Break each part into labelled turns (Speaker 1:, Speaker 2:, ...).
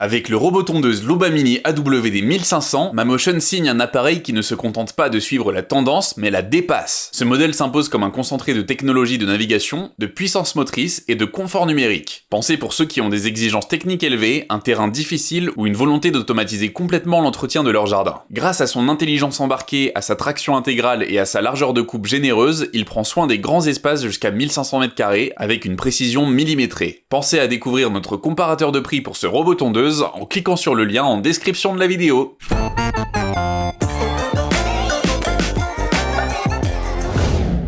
Speaker 1: Avec le robot tondeuse Loubamini AWD 1500, Mamotion signe un appareil qui ne se contente pas de suivre la tendance, mais la dépasse. Ce modèle s'impose comme un concentré de technologie de navigation, de puissance motrice et de confort numérique. Pensé pour ceux qui ont des exigences techniques élevées, un terrain difficile ou une volonté d'automatiser complètement l'entretien de leur jardin. Grâce à son intelligence embarquée, à sa traction intégrale et à sa largeur de coupe généreuse, il prend soin des grands espaces jusqu'à 1500 m² avec une précision millimétrée. Pensez à découvrir notre comparateur de prix pour ce robot tondeuse en cliquant sur le lien en description de la vidéo.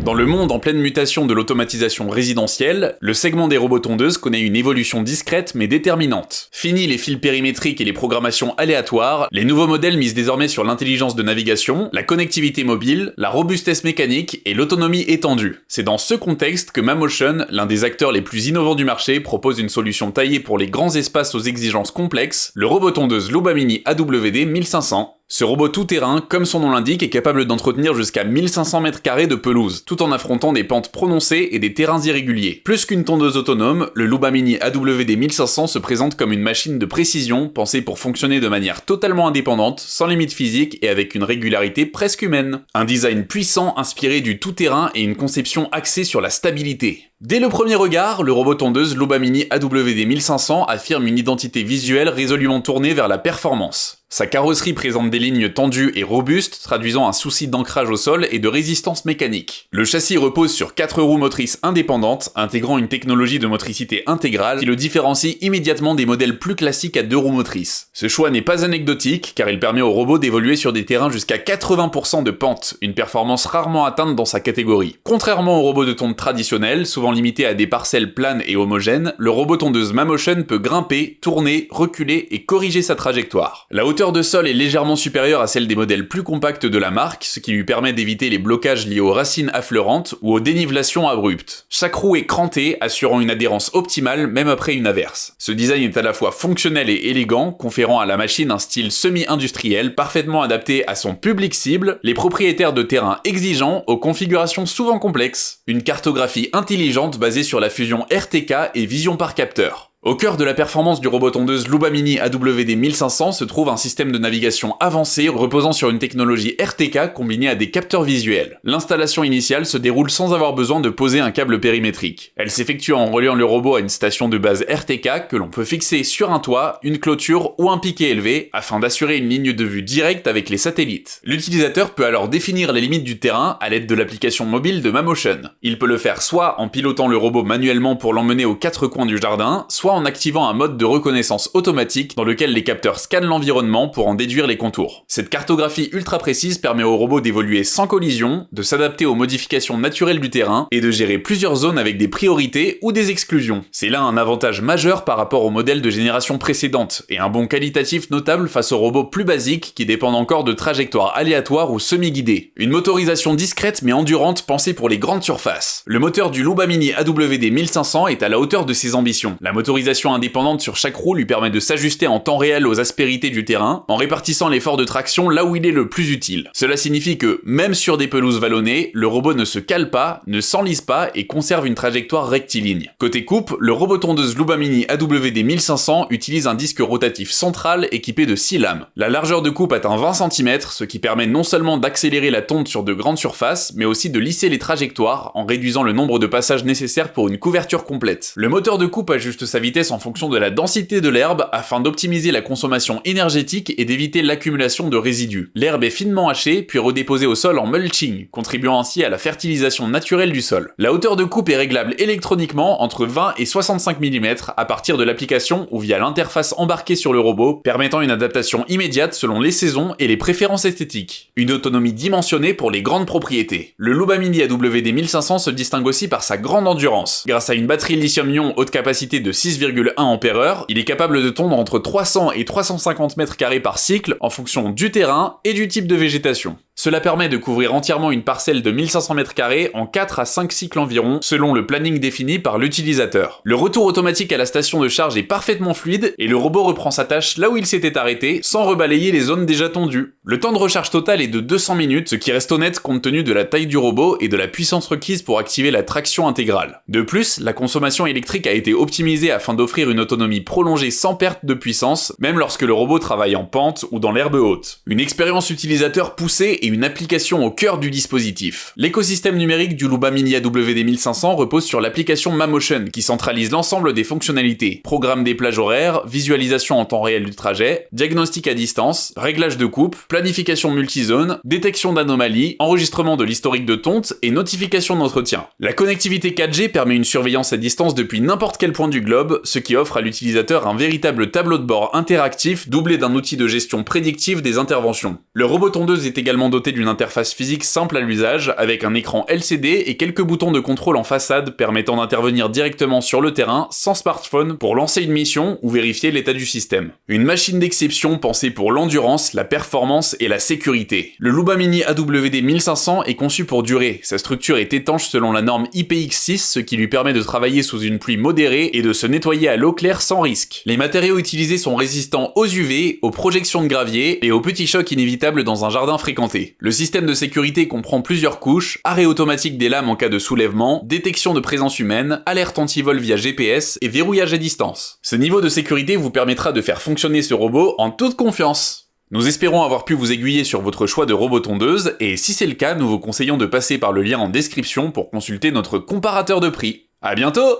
Speaker 1: Dans le monde en pleine mutation de l'automatisation résidentielle, le segment des robots tondeuses connaît une évolution discrète mais déterminante. Fini les fils périmétriques et les programmations aléatoires, les nouveaux modèles misent désormais sur l'intelligence de navigation, la connectivité mobile, la robustesse mécanique et l'autonomie étendue. C'est dans ce contexte que Mamotion, l'un des acteurs les plus innovants du marché, propose une solution taillée pour les grands espaces aux exigences complexes, le robot tondeuse Loubamini AWD 1500. Ce robot tout-terrain, comme son nom l'indique, est capable d'entretenir jusqu'à 1500 m² de pelouse, tout en affrontant des pentes prononcées et des terrains irréguliers. Plus qu'une tondeuse autonome, le Loubamini AWD 1500 se présente comme une machine de précision, pensée pour fonctionner de manière totalement indépendante, sans limite physique et avec une régularité presque humaine. Un design puissant inspiré du tout-terrain et une conception axée sur la stabilité. Dès le premier regard, le robot tondeuse Loubamini AWD 1500 affirme une identité visuelle résolument tournée vers la performance. Sa carrosserie présente des lignes tendues et robustes, traduisant un souci d'ancrage au sol et de résistance mécanique. Le châssis repose sur 4 roues motrices indépendantes, intégrant une technologie de motricité intégrale qui le différencie immédiatement des modèles plus classiques à 2 roues motrices. Ce choix n'est pas anecdotique, car il permet au robot d'évoluer sur des terrains jusqu'à 80% de pente, une performance rarement atteinte dans sa catégorie. Contrairement aux robots de tonde traditionnels, souvent limité à des parcelles planes et homogènes, le robot tondeuse Mamotion peut grimper, tourner, reculer et corriger sa trajectoire. La hauteur de sol est légèrement supérieure à celle des modèles plus compacts de la marque, ce qui lui permet d'éviter les blocages liés aux racines affleurantes ou aux dénivelations abruptes. Chaque roue est crantée, assurant une adhérence optimale même après une averse. Ce design est à la fois fonctionnel et élégant, conférant à la machine un style semi-industriel parfaitement adapté à son public cible, les propriétaires de terrains exigeants aux configurations souvent complexes. Une cartographie intelligente basée sur la fusion RTK et vision par capteur. Au cœur de la performance du robot tondeuse Loubamini AWD 1500 se trouve un système de navigation avancé reposant sur une technologie RTK combinée à des capteurs visuels. L'installation initiale se déroule sans avoir besoin de poser un câble périmétrique. Elle s'effectue en reliant le robot à une station de base RTK que l'on peut fixer sur un toit, une clôture ou un piquet élevé afin d'assurer une ligne de vue directe avec les satellites. L'utilisateur peut alors définir les limites du terrain à l'aide de l'application mobile de Mamotion. Il peut le faire soit en pilotant le robot manuellement pour l'emmener aux 4 coins du jardin, soit en activant un mode de reconnaissance automatique dans lequel les capteurs scannent l'environnement pour en déduire les contours. Cette cartographie ultra précise permet au robot d'évoluer sans collision, de s'adapter aux modifications naturelles du terrain et de gérer plusieurs zones avec des priorités ou des exclusions. C'est là un avantage majeur par rapport aux modèles de génération précédente et un bond qualitatif notable face aux robots plus basiques qui dépendent encore de trajectoires aléatoires ou semi-guidées. Une motorisation discrète mais endurante pensée pour les grandes surfaces. Le moteur du Loubamini AWD 1500 est à la hauteur de ses ambitions. La motorisation indépendante sur chaque roue lui permet de s'ajuster en temps réel aux aspérités du terrain, en répartissant l'effort de traction là où il est le plus utile. Cela signifie que, même sur des pelouses vallonnées, le robot ne se cale pas, ne s'enlise pas et conserve une trajectoire rectiligne. Côté coupe, le robot tondeuse Loubamini AWD 1500 utilise un disque rotatif central équipé de 6 lames. La largeur de coupe atteint 20 cm, ce qui permet non seulement d'accélérer la tonte sur de grandes surfaces, mais aussi de lisser les trajectoires en réduisant le nombre de passages nécessaires pour une couverture complète. Le moteur de coupe ajuste sa vitesse en fonction de la densité de l'herbe afin d'optimiser la consommation énergétique et d'éviter l'accumulation de résidus. L'herbe est finement hachée puis redéposée au sol en mulching, contribuant ainsi à la fertilisation naturelle du sol. La hauteur de coupe est réglable électroniquement entre 20 et 65 mm à partir de l'application ou via l'interface embarquée sur le robot, permettant une adaptation immédiate selon les saisons et les préférences esthétiques. Une autonomie dimensionnée pour les grandes propriétés. Le Loubamini AWD 1500 se distingue aussi par sa grande endurance. Grâce à une batterie lithium-ion haute capacité de 6,1 Ah, il est capable de tondre entre 300 et 350 m² par cycle en fonction du terrain et du type de végétation. Cela permet de couvrir entièrement une parcelle de 1500 m² en 4 à 5 cycles environ, selon le planning défini par l'utilisateur. Le retour automatique à la station de charge est parfaitement fluide et le robot reprend sa tâche là où il s'était arrêté, sans rebalayer les zones déjà tondues. Le temps de recharge total est de 200 minutes, ce qui reste honnête compte tenu de la taille du robot et de la puissance requise pour activer la traction intégrale. De plus, la consommation électrique a été optimisée afin d'offrir une autonomie prolongée sans perte de puissance, même lorsque le robot travaille en pente ou dans l'herbe haute. Une expérience utilisateur poussée et une application au cœur du dispositif. L'écosystème numérique du Luba Mini AWD 1500 repose sur l'application MaMotion qui centralise l'ensemble des fonctionnalités. Programme des plages horaires, visualisation en temps réel du trajet, diagnostic à distance, réglage de coupe, planification multizone, détection d'anomalies, enregistrement de l'historique de tonte et notification d'entretien. La connectivité 4G permet une surveillance à distance depuis n'importe quel point du globe, ce qui offre à l'utilisateur un véritable tableau de bord interactif doublé d'un outil de gestion prédictive des interventions. Le robot tondeuse est également doté d'une interface physique simple à l'usage, avec un écran LCD et quelques boutons de contrôle en façade permettant d'intervenir directement sur le terrain sans smartphone pour lancer une mission ou vérifier l'état du système. Une machine d'exception pensée pour l'endurance, la performance et la sécurité. Le Luba Mini AWD 1500 est conçu pour durer. Sa structure est étanche selon la norme IPX6, ce qui lui permet de travailler sous une pluie modérée et de se nettoyer à l'eau claire sans risque. Les matériaux utilisés sont résistants aux UV, aux projections de gravier et aux petits chocs inévitables dans un jardin fréquenté. Le système de sécurité comprend plusieurs couches, arrêt automatique des lames en cas de soulèvement, détection de présence humaine, alerte anti-vol via GPS et verrouillage à distance. Ce niveau de sécurité vous permettra de faire fonctionner ce robot en toute confiance. Nous espérons avoir pu vous aiguiller sur votre choix de robot tondeuse, et si c'est le cas, nous vous conseillons de passer par le lien en description pour consulter notre comparateur de prix. À bientôt!